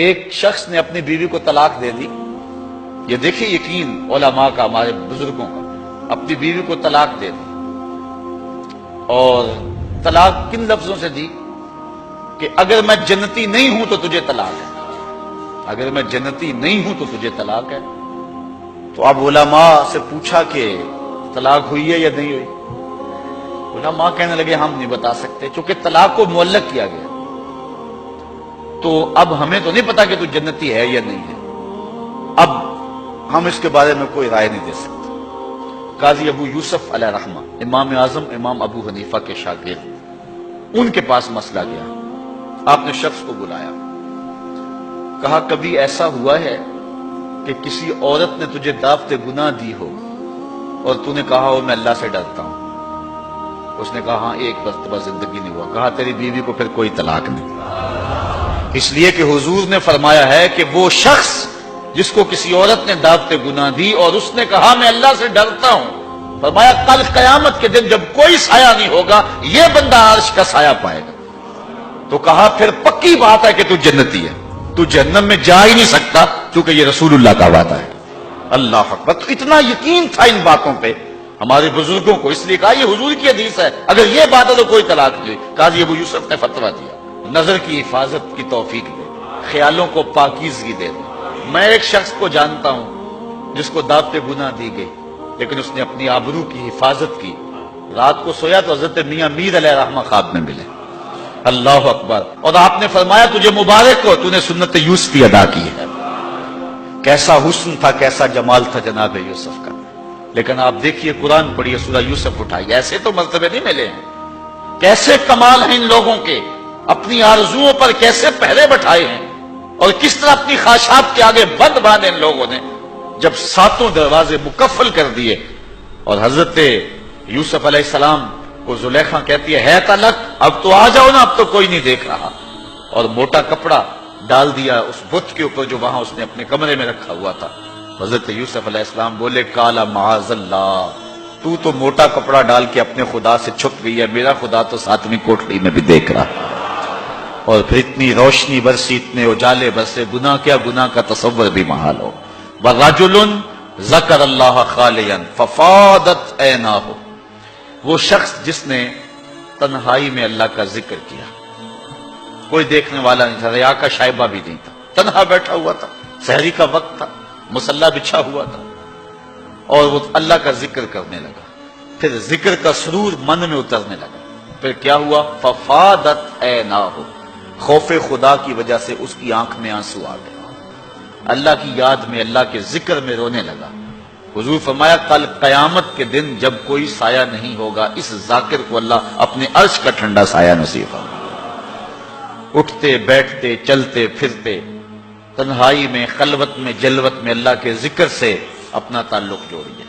ایک شخص نے اپنی بیوی کو طلاق دے دی. یہ دیکھیے یقین علماء کا، ہمارے بزرگوں کا. اپنی بیوی کو طلاق دے دی، اور طلاق کن لفظوں سے دی کہ اگر میں جنتی نہیں ہوں تو تجھے طلاق ہے، اگر میں جنتی نہیں ہوں تو تجھے طلاق ہے. تو اب علماء سے پوچھا کہ طلاق ہوئی ہے یا نہیں ہوئی؟ علماء کہنے لگے ہم نہیں بتا سکتے، چونکہ طلاق کو معلق کیا گیا تو اب ہمیں تو نہیں پتا کہ تو جنتی ہے یا نہیں ہے، اب ہم اس کے بارے میں کوئی رائے نہیں دے سکتے. قاضی ابو یوسف علیہ رحمہ، امام اعظم امام ابو حنیفہ کے شاگرد، ان کے پاس مسئلہ گیا. آپ نے شخص کو بلایا، کہا کبھی ایسا ہوا ہے کہ کسی عورت نے تجھے دعوت گناہ دی ہو اور تو نے کہا ہو میں اللہ سے ڈرتا ہوں؟ اس نے کہا ہاں ایک مرتبہ زندگی نہیں ہوا. کہا تیری بیوی کو پھر کوئی طلاق نہیں، اس لیے کہ حضور نے فرمایا ہے کہ وہ شخص جس کو کسی عورت نے دعوت گناہ دی اور اس نے کہا میں اللہ سے ڈرتا ہوں، فرمایا کل قیامت کے دن جب کوئی سایہ نہیں ہوگا یہ بندہ عرش کا سایہ پائے گا. تو کہا پھر پکی بات ہے کہ تو جنتی ہے، تو جہنم میں جا ہی نہیں سکتا کیونکہ یہ رسول اللہ کا وعدہ ہے. اللہ اکبر. تو اتنا یقین تھا ان باتوں پہ ہمارے بزرگوں کو، اس لیے کہا یہ حضور کی حدیث ہے، اگر یہ بات ہے تو کوئی طلاق نہیں ہوئی. قاضی ابو یوسف نے فتویٰ دیا نظر کی حفاظت کی توفیق دے، خیالوں کو پاکیزگی دے دے. میں ایک شخص کو جانتا ہوں جس کو دعوت گناہ دی گئی لیکن اس نے اپنی آبرو کی حفاظت کی. رات کو سویا تو حضرت میاں میر علیہ رحمہ خواب میں ملے. اللہ اکبر. اور آپ نے فرمایا تجھے مبارک ہو، تو نے سنت یوسفی ادا کی ہے. کیسا حسن تھا، کیسا جمال تھا جناب یوسف کا. لیکن آپ دیکھیے قرآن پڑھیے، سورہ یوسف اٹھائیے، ایسے تو مرتبے نہیں ملے ہیں. کیسے کمال ہیں ان لوگوں کے، اپنی آرزوؤں پر کیسے پہرے بٹھائے ہیں اور کس طرح اپنی خواہشات کے آگے بند باندھے ان لوگوں نے. جب ساتوں دروازے مکفل کر دیے اور حضرت یوسف علیہ السلام کو زلیخا کہتی ہے تلک، اب تو آ جاؤ نا، اب تو کوئی نہیں دیکھ رہا، اور موٹا کپڑا ڈال دیا اس بت کے اوپر جو وہاں اس نے اپنے کمرے میں رکھا ہوا تھا. حضرت یوسف علیہ السلام بولے کالا معاذ اللہ، تو موٹا کپڑا ڈال کے اپنے خدا سے چھپ گئی ہے، میرا خدا تو ساتویں کوٹڑی میں بھی دیکھ رہا. اور پھر اتنی روشنی برسی، اتنے اجالے برسے، گناہ کیا، گناہ کا تصور بھی محال ہو. وَرَجُلٌ ذَكَرَ اللَّهَ خَالِيًا فَفَاضَتْ عَيْنَاهُ، وہ شخص جس نے تنہائی میں اللہ کا ذکر کیا، کوئی دیکھنے والا نہیں تھا، ریا کا شائبہ بھی نہیں تھا، تنہا بیٹھا ہوا تھا، سحری کا وقت تھا، مصلی بچھا ہوا تھا، اور وہ اللہ کا ذکر کرنے لگا. پھر ذکر کا سرور من میں اترنے لگا. پھر کیا ہوا؟ فَفَاضَتْ عَيْنَاهُ، خوف خدا کی وجہ سے اس کی آنکھ میں آنسو آ گئے، اللہ کی یاد میں، اللہ کے ذکر میں رونے لگا. حضور فرمایا کل قیامت کے دن جب کوئی سایہ نہیں ہوگا اس ذاکر کو اللہ اپنے عرش کا ٹھنڈا سایہ نصیب ہوگا. اٹھتے بیٹھتے چلتے پھرتے تنہائی میں، خلوت میں، جلوت میں اللہ کے ذکر سے اپنا تعلق جوڑیے.